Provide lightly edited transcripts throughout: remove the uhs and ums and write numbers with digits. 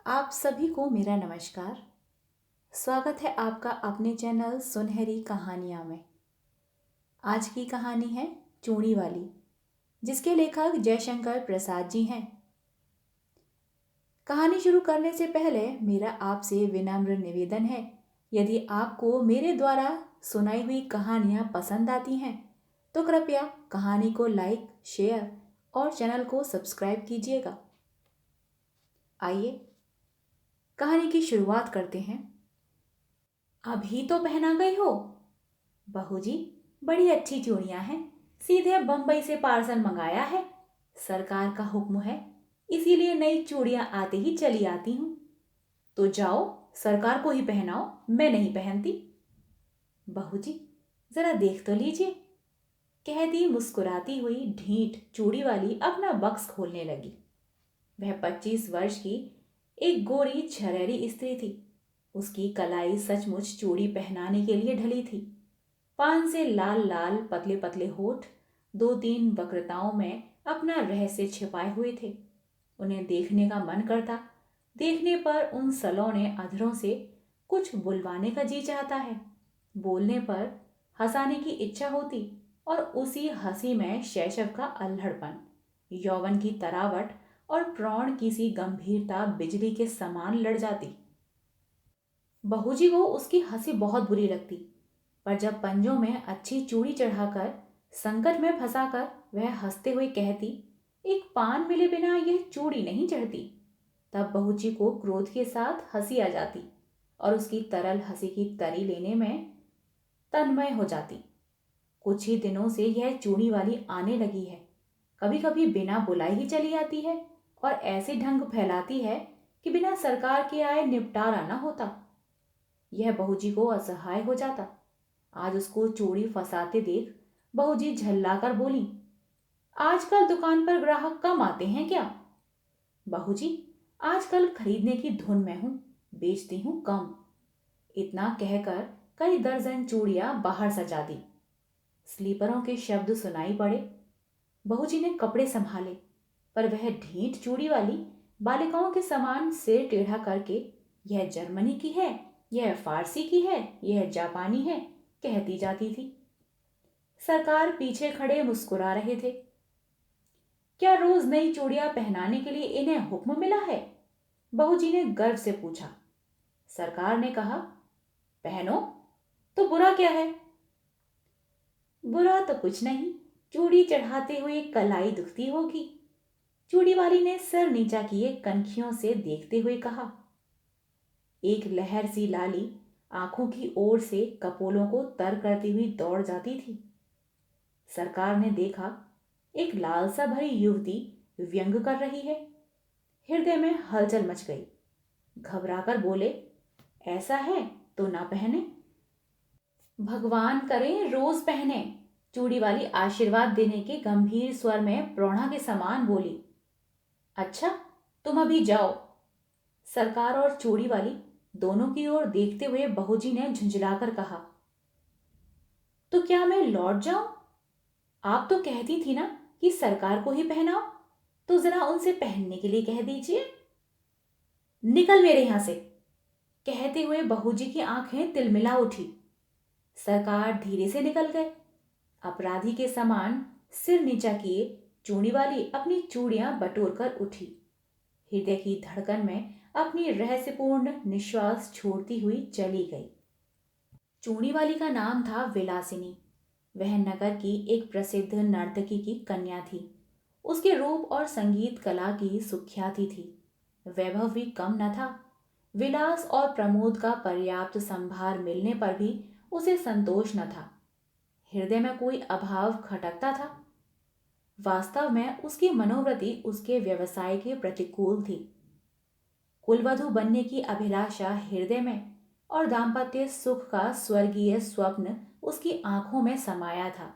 आप सभी को मेरा नमस्कार। स्वागत है आपका अपने चैनल सुनहरी कहानियाँ में। आज की कहानी है चूड़ी वाली, जिसके लेखक जयशंकर प्रसाद जी हैं। कहानी शुरू करने से पहले मेरा आपसे विनम्र निवेदन है, यदि आपको मेरे द्वारा सुनाई हुई कहानियाँ पसंद आती हैं तो कृपया कहानी को लाइक, शेयर और चैनल को सब्सक्राइब कीजिएगा। आइए कहानी की शुरुआत करते हैं। अभी तो पहना गई हो? बहू जी, बड़ी अच्छी चूड़ियां हैं, सीधे बम्बई से पार्सल मंगाया है। सरकार का हुक्म है, इसीलिए नई चूड़ियां आते ही चली आती हूँ। तो जाओ, सरकार को ही पहनाओ, मैं नहीं पहनती। बहू जी, जरा देख तो लीजिए, कहती मुस्कुराती हुई ढीठ चूड़ी वाली अपना बक्स खोलने लगी। वह 25 वर्ष की एक गोरी झरेरी स्त्री थी। उसकी कलाई सचमुच चूड़ी पहनाने के लिए ढली थी। पान से लाल लाल पतले पतले होठ 2-3 वक्रताओं में अपना रहस्य छिपाए हुए थे। उन्हें देखने का मन करता, देखने पर उन सलोने अधरों से कुछ बुलवाने का जी चाहता है। बोलने पर हंसाने की इच्छा होती और उसी हंसी में शैशव का अल्हड़पन, यौवन की तरावट और प्रौढ़ की सी गंभीरता बिजली के समान लड़ जाती। बहू जी को उसकी हंसी बहुत बुरी लगती, पर जब पंजों में अच्छी चूड़ी चढ़ाकर संकट में फंसाकर वह हंसते हुए कहती, एक पान मिले बिना यह चूड़ी नहीं चढ़ती, तब बहू जी को क्रोध के साथ हंसी आ जाती और उसकी तरल हंसी की तरी लेने में तन्मय हो जाती। कुछ ही दिनों से यह चूड़ी वाली आने लगी है। कभी कभी बिना बुलाए ही चली आती है और ऐसे ढंग फैलाती है कि बिना सरकार के आए निपटारा न होता। यह बहू जी को असहाय हो जाता। आज उसको चूड़ी फंसाते देख बहू जी झल्लाकर बोली, आजकल दुकान पर ग्राहक कम आते हैं क्या? बहू जी, आजकल खरीदने की धुन में हूं, बेचती हूं कम। इतना कहकर कई दर्जन चूड़ियां बाहर सजा दी। स्लीपरों के शब्द सुनाई पड़े। बहू जी ने कपड़े संभाले, पर वह ढीठ चूड़ी वाली बालिकाओं के समान सिर टेढ़ा करके, यह जर्मनी की है, यह फारसी की है, यह जापानी है, कहती जाती थी। सरकार पीछे खड़े मुस्कुरा रहे थे। क्या रोज नई चूड़ियां पहनाने के लिए इन्हें हुक्म मिला है? बहू जी ने गर्व से पूछा। सरकार ने कहा, पहनो, तो बुरा क्या है? बुरा तो कुछ नहीं, चूड़ी चढ़ाते हुए कलाई दुखती होगी। चूड़ी वाली ने सर नीचा किए कनखियों से देखते हुए कहा। एक लहर सी लाली आंखों की ओर से कपोलों को तर करती हुई दौड़ जाती थी। सरकार ने देखा, एक लालसा भरी युवती व्यंग कर रही है। हृदय में हलचल मच गई। घबराकर बोले, ऐसा है तो ना पहने। भगवान करे रोज पहने, चूड़ी वाली आशीर्वाद देने के गंभीर स्वर में प्रौढ़ा के समान बोली। अच्छा, तुम अभी जाओ। सरकार और चूड़ी वाली दोनों की ओर देखते हुए बहू जी ने झुंझलाकर कहा, तो क्या मैं लौट जाऊं? आप तो कहती थी ना कि सरकार को ही पहनाओ, तो जरा उनसे पहनने के लिए कह दीजिए। निकल मेरे यहां से, कहते हुए बहू जी की आंखें तिलमिला उठी। सरकार धीरे से निकल गए। अपराधी के समान सिर नीचा किए चूड़ी वाली अपनी चूड़ियां बटोर कर उठी। हृदय की धड़कन में अपनी रहस्यपूर्ण निश्वास छोड़ती हुई चली गई। चूड़ी वाली का नाम था विलासिनी। वह नगर की एक प्रसिद्ध नर्तकी की कन्या थी। उसके रूप और संगीत कला की सुख्याति थी। वैभव भी कम न था। विलास और प्रमोद का पर्याप्त संभार मिलने पर भी उसे संतोष न था। हृदय में कोई अभाव खटकता था। वास्तव में उसकी मनोवृत्ति उसके व्यवसाय के प्रतिकूल थी। कुलवधु बनने की अभिलाषा हृदय में और दाम्पत्य सुख का स्वर्गीय स्वप्न उसकी आंखों में समाया था।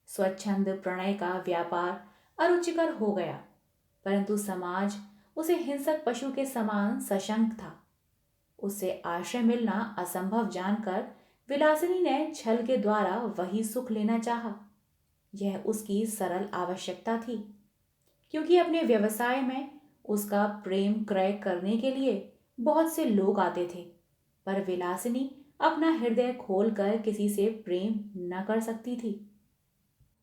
स्वच्छंद प्रणय का व्यापार अरुचिकर हो गया, परंतु समाज उसे हिंसक पशु के समान सशंक था। उससे आश्रय मिलना असंभव जानकर विलासिनी ने छल के द्वारा वही सुख लेना चाहा। यह उसकी सरल आवश्यकता थी, क्योंकि अपने व्यवसाय में उसका प्रेम क्रय करने के लिए बहुत से लोग आते थे, पर विलासिनी अपना हृदय खोलकर किसी से प्रेम न कर सकती थी।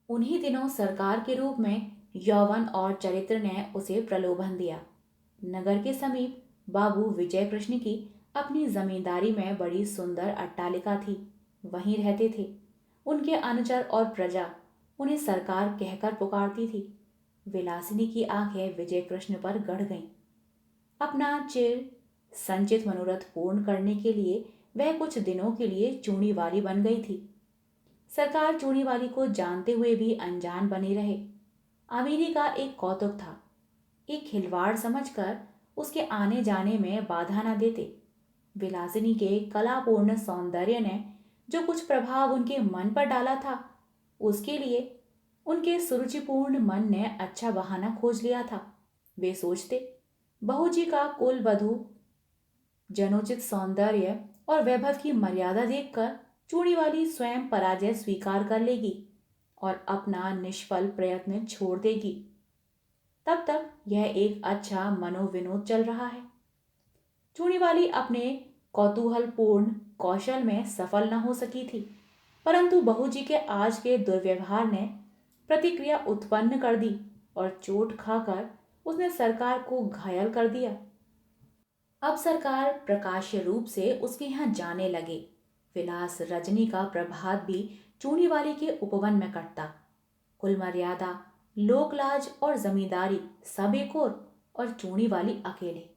उन्हीं दिनों सरकार के रूप में यौवन और चरित्र ने उसे प्रलोभन दिया। नगर के समीप बाबू विजय कृष्ण की अपनी जमींदारी में बड़ी सुंदर अट्टालिका थी। वहीं रहते थे। उनके अनुचर और प्रजा उन्हें सरकार कहकर पुकारती थी। विलासिनी की आंखें विजय कृष्ण पर गड़ गईं। अपना चिर संचित मनोरथ पूर्ण करने के लिए वह कुछ दिनों के लिए चूड़ी वाली बन गई थी। सरकार चूड़ी वाली को जानते हुए भी अनजान बने रहे। अमीरी का एक कौतुक था। एक खिलवाड़ समझकर उसके आने जाने में बाधा न देते। विलासिनी के कलापूर्ण सौंदर्य ने जो कुछ प्रभाव उनके मन पर डाला था, उसके लिए उनके सुरुचिपूर्ण मन ने अच्छा बहाना खोज लिया था। वे सोचते, बहू जी का कुल वधू जनोचित सौंदर्य और वैभव की मर्यादा देखकर चूड़ी वाली स्वयं पराजय स्वीकार कर लेगी और अपना निष्फल प्रयत्न छोड़ देगी। तब तक यह एक अच्छा मनोविनोद चल रहा है। चूड़ी वाली अपने कौतूहलपूर्ण कौशल में सफल न हो सकी थी, परंतु बहू जी के आज के दुर्व्यवहार ने प्रतिक्रिया उत्पन्न कर दी और चोट खाकर उसने सरकार को घायल कर दिया। अब सरकार प्रकाश्य रूप से उसके यहाँ जाने लगे। विलास रजनी का प्रभात भी चूड़ी वाली के उपवन में कटता। कुल मर्यादा, लोकलाज और जमींदारी सब एक और चूड़ी वाली अकेले।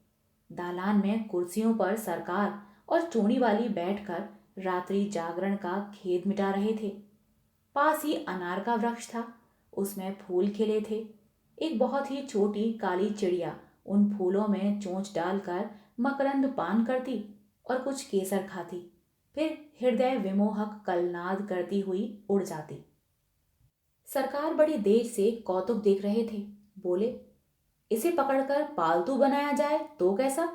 दालान में कुर्सियों पर सरकार और चूड़ी वाली बैठकर रात्रि जागरण का खेद मिटा रहे थे। पास ही अनार का वृक्ष था, उसमें फूल खिले थे। एक बहुत ही छोटी काली चिड़िया उन फूलों में चोंच डालकर मकरंद पान करती और कुछ केसर खाती, फिर हृदय विमोहक कलनाद करती हुई उड़ जाती। सरकार बड़ी देर से कौतुक देख रहे थे। बोले, इसे पकड़कर पालतू बनाया जाए तो कैसा?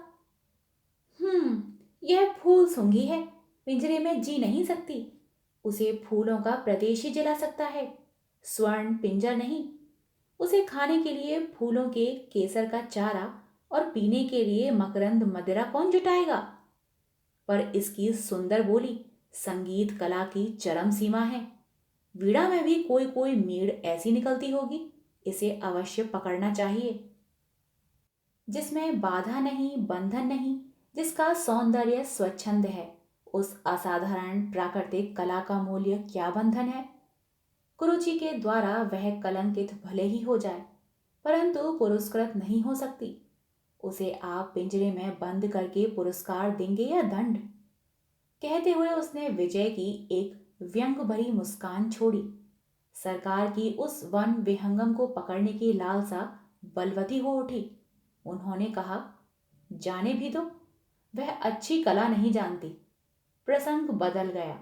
यह फूल सूंघी है, पिंजरे में जी नहीं सकती। उसे फूलों का प्रदेश ही जला सकता है, स्वर्ण पिंजर नहीं। उसे खाने के लिए फूलों के केसर का चारा और पीने के लिए मकरंद मदिरा कौन जुटाएगा? पर इसकी सुंदर बोली संगीत कला की चरम सीमा है। वीणा में भी कोई कोई मीड़ ऐसी निकलती होगी, इसे अवश्य पकड़ना चाहिए। जिसमें बाधा नहीं, बंधन नहीं, जिसका सौंदर्य स्वच्छंद है, उस असाधारण प्राकृतिक कला का मूल्य क्या बंधन है? कुरुचि के द्वारा वह कलंकित भले ही हो जाए, परंतु पुरस्कृत नहीं हो सकती। उसे आप पिंजरे में बंद करके पुरस्कार देंगे या दंड? कहते हुए उसने विजय की एक व्यंग भरी मुस्कान छोड़ी। सरकार की उस वन विहंगम को पकड़ने की लालसा बलवती हो उठी। उन्होंने कहा, जाने भी दो, वह अच्छी कला नहीं जानती। प्रसंग बदल गया।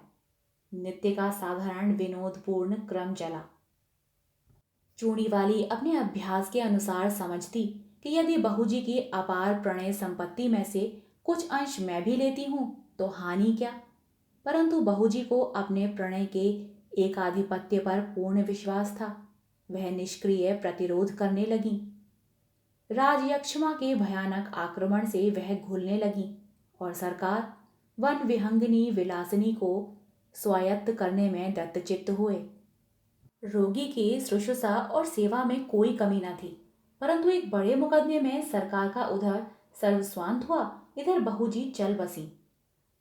नित्य का साधारण विनोदपूर्ण क्रम चला। चूड़ी वाली अपने अभ्यास के अनुसार समझती कि यदि बहू जी की अपार प्रणय संपत्ति में से कुछ अंश मैं भी लेती हूं तो हानि क्या? परंतु बहू जी को अपने प्रणय के एकाधिपत्य पर पूर्ण विश्वास था। वह निष्क्रिय प्रतिरोध करने लगी। राजयक्षमा के भयानक आक्रमण से वह घुलने लगी और सरकार वन विहंगिनी विलासिनी को स्वायत्त करने में दत्तचित्त हुए। रोगी की शुश्रूषा और सेवा में कोई कमी न थी, परंतु एक बड़े मुकदमे में सरकार का उधर सर्वस्वांत हुआ, इधर बहू जी चल बसी।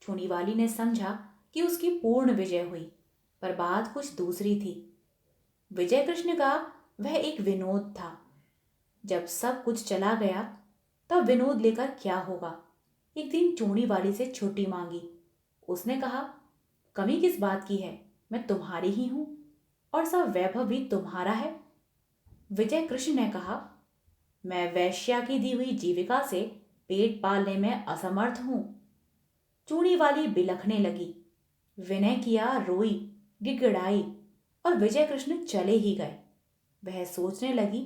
चूड़ी वाली ने समझा कि उसकी पूर्ण विजय हुई, पर बात कुछ दूसरी थी। विजय कृष्ण का वह एक विनोद था। जब सब कुछ चला गया तब विनोद लेकर क्या होगा? एक दिन चूड़ी वाली से छुट्टी मांगी। उसने कहा, कमी किस बात की है, मैं तुम्हारी ही हूं और सब वैभव भी तुम्हारा है। विजय कृष्ण ने कहा, मैं वैश्या की दी हुई जीविका से पेट पालने में असमर्थ हूं। चूड़ी वाली बिलखने लगी। विनय किया, रोई, गिड़गिड़ाई और विजय कृष्ण चले ही गए। वह सोचने लगी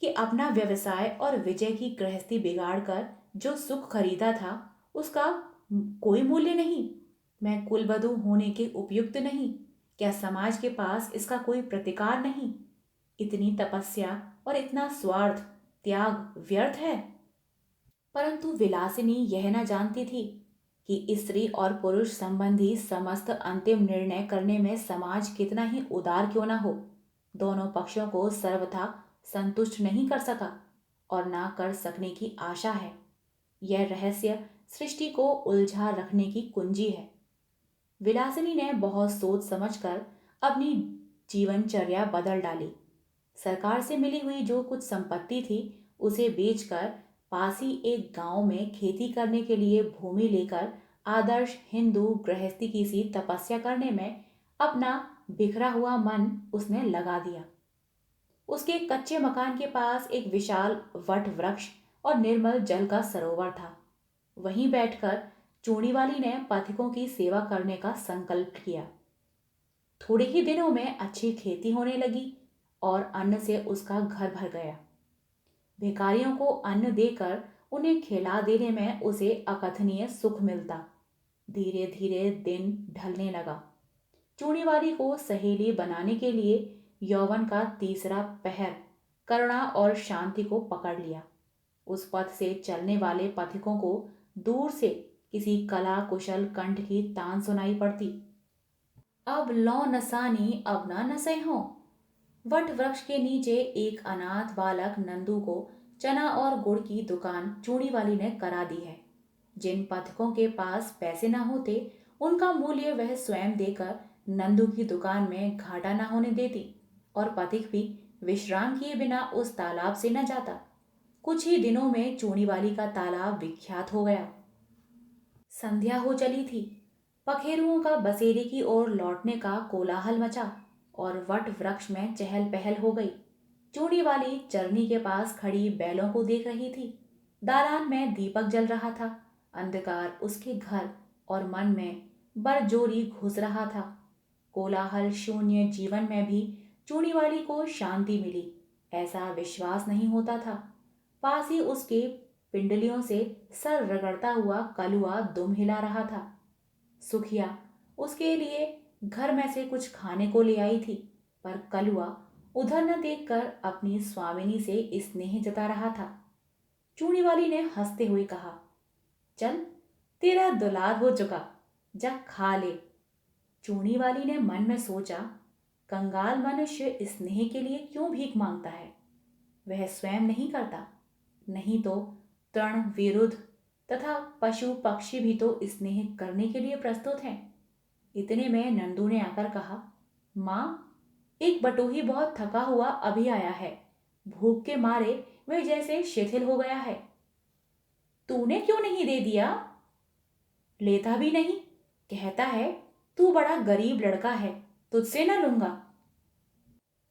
कि अपना व्यवसाय और विजय की गृहस्थी बिगाड़कर जो सुख खरीदा था उसका कोई मूल्य नहीं। मैं कुलवधू होने के उपयुक्त नहीं। क्या समाज के पास इसका कोई प्रतिकार नहीं? इतनी तपस्या और इतना स्वार्थ त्याग व्यर्थ है। परंतु विलासिनी यह न जानती थी कि स्त्री और पुरुष संबंधी समस्त अंतिम निर्णय करने में समाज कितना ही उदार क्यों न हो, दोनों पक्षों को सर्वथा संतुष्ट नहीं कर सका और ना कर सकने की आशा है। यह रहस्य सृष्टि को उलझा रखने की कुंजी है। विलासिनी ने बहुत सोच समझकर अपनी जीवनचर्या बदल डाली। सरकार से मिली हुई जो कुछ संपत्ति थी उसे बेचकर पास ही एक गांव में खेती करने के लिए भूमि लेकर आदर्श हिंदू गृहस्थी की सी तपस्या करने में अपना बिखरा हुआ मन उसने लगा दिया। उसके कच्चे मकान के पास एक विशाल वट वृक्ष और निर्मल जल का सरोवर था। वहीं बैठकर चूड़ीवाली ने पथिकों की सेवा करने का संकल्प किया। थोड़े ही दिनों में अच्छी खेती होने लगी और अन्न से उसका घर भर गया। भिखारियों को अन्न देकर उन्हें खिला देने में उसे अकथनीय सुख मिलता। धीरे धीरे दिन ढलने लगा। चूड़ीवाली को सहेली बनाने के लिए यौवन का तीसरा पहर करुणा और शांति को पकड़ लिया। उस पथ से चलने वाले पथिकों को दूर से किसी कला कुशल कंठ की तान सुनाई पड़ती। अब लौ नसानी अब ना नसे हो। वट वृक्ष के नीचे एक अनाथ बालक नंदू को चना और गुड़ की दुकान चूड़ीवाली ने करा दी है। जिन पथिकों के पास पैसे ना होते उनका मूल्य वह स्वयं देकर नंदू की दुकान में घाटा ना होने देती और पथिक भी विश्राम किए बिना उस तालाब से न जाता। कुछ ही दिनों में चूड़ीवाली का तालाब विख्यात हो गया। संध्या हो चली थी। पखेरुओं का बसेरे की ओर लौटने का कोलाहल मचा और वट वृक्ष में चहल पहल हो गई। चूड़ीवाली चरनी के पास खड़ी बैलों को देख रही थी। दालान में दीपक जल रहा था। अंधकार उसके घर और मन में बरजोरी घुस रहा था। कोलाहल शून्य जीवन में भी चूड़ीवाली को शांति मिली ऐसा विश्वास नहीं होता था। पास ही उसके पिंडलियों से सर रगड़ता हुआ कलुआ दुम हिला रहा था। सुखिया उसके लिए घर में से कुछ खाने को ले आई थी, पर कलुआ उधर न देखकर अपनी स्वामिनी से स्नेह जता रहा था। चूड़ीवाली ने हंसते हुए कहा, चल तेरा दुलार हो चुका, जा खा ले। चूड़ीवाली ने मन में सोचा, कंगाल मनुष्य स्नेह के लिए क्यों भीख मांगता है? वह स्वयं नहीं करता, नहीं तो तृण विरुद्ध तथा पशु पक्षी भी तो स्नेह करने के लिए प्रस्तुत हैं। इतने में नंदू ने आकर कहा, माँ, एक बटोही बहुत थका हुआ अभी आया है। भूख के मारे वह जैसे शिथिल हो गया है। तूने क्यों नहीं दे दिया? लेता भी नहीं, कहता है तू बड़ा गरीब लड़का है, तुझसे न लूंगा।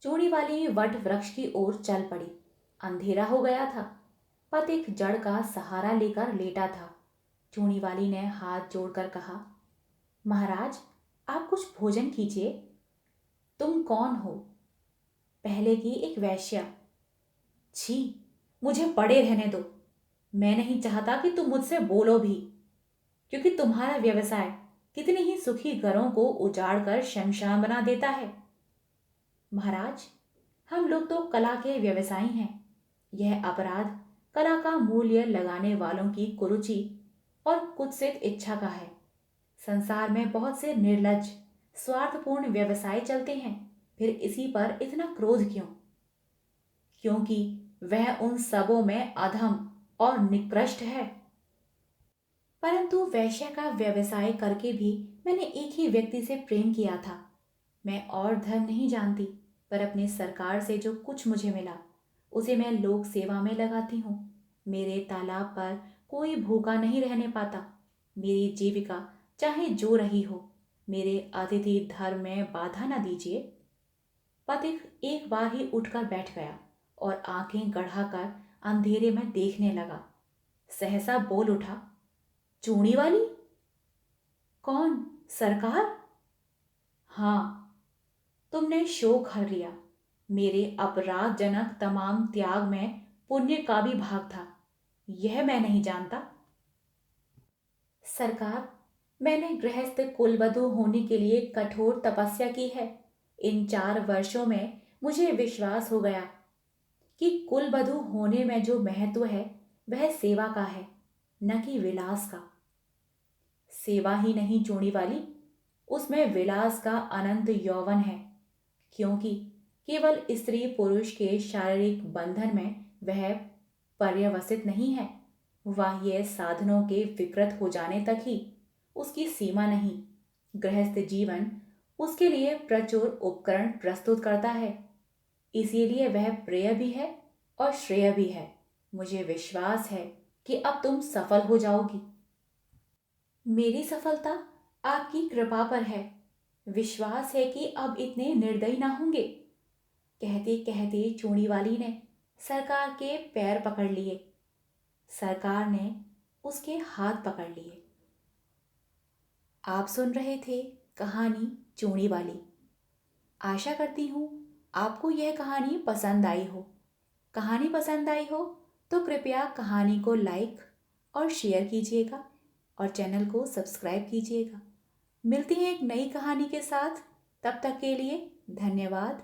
चूड़ीवाली वट वृक्ष की ओर चल पड़ी। अंधेरा हो गया था। पथिक जड़ का सहारा लेकर लेटा था। चूड़ीवाली ने हाथ जोड़कर कहा, महाराज, आप कुछ भोजन कीजिए। तुम कौन हो? पहले की एक वेश्या। छी, मुझे पड़े रहने दो। मैं नहीं चाहता कि तुम मुझसे बोलो भी, क्योंकि तुम्हारा व्यवसाय कितने ही सुखी घरों को उजाड़ कर शमशान बना देता है। महाराज, हम लोग तो कला के व्यवसायी हैं। यह अपराध कला का मूल्य लगाने वालों की कुरुचि और कुत्सित इच्छा का है। संसार में बहुत से निर्लज्ज स्वार्थपूर्ण व्यवसाय चलते हैं, फिर इसी पर इतना क्रोध क्यों? क्योंकि वह उन सबों में अधम और निकृष्ट है। परंतु वैश्य का व्यवसाय करके भी मैंने एक ही व्यक्ति से प्रेम किया था। मैं और धर्म नहीं जानती, पर अपनी सरकार से जो कुछ मुझे मिला उसे मैं लोक सेवा में लगाती हूँ। मेरे तालाब पर कोई भूखा नहीं रहने पाता। मेरी जीविका चाहे जो रही हो, मेरे अतिथि धर्म में बाधा न दीजिए। पथिक एक बार ही उठकर बैठ गया और आंखें गढ़ाकर अंधेरे में देखने लगा। सहसा बोल उठा, चूड़ीवाली? कौन, सरकार? हाँ, तुमने शोक हर लिया। मेरे अपराधजनक तमाम त्याग में पुण्य का भी भाग था, यह मैं नहीं जानता। सरकार, मैंने गृहस्थ कुलवधू होने के लिए कठोर तपस्या की है। इन 4 वर्षों में मुझे विश्वास हो गया कि कुलवधू होने में जो महत्व है वह सेवा का है, न कि विलास का। सेवा ही नहीं चूड़ी वाली, उसमें विलास का अनंत यौवन है, क्योंकि केवल स्त्री पुरुष के शारीरिक बंधन में वह पर्यवसित नहीं है। बाह्य साधनों के विकृत हो जाने तक ही उसकी सीमा नहीं। गृहस्थ जीवन उसके लिए प्रचुर उपकरण प्रस्तुत करता है, इसीलिए वह प्रिय भी है और श्रेय भी है। मुझे विश्वास है कि अब तुम सफल हो जाओगी। मेरी सफलता आपकी कृपा पर है। विश्वास है कि अब इतने निर्दयी ना होंगे। कहते कहते चूड़ी वाली ने सरकार के पैर पकड़ लिए। सरकार ने उसके हाथ पकड़ लिए। आप सुन रहे थे कहानी चूड़ी वाली। आशा करती हूँ आपको यह कहानी पसंद आई हो। कहानी पसंद आई हो तो कृपया कहानी को लाइक और शेयर कीजिएगा और चैनल को सब्सक्राइब कीजिएगा। मिलती हैं एक नई कहानी के साथ। तब तक के लिए धन्यवाद।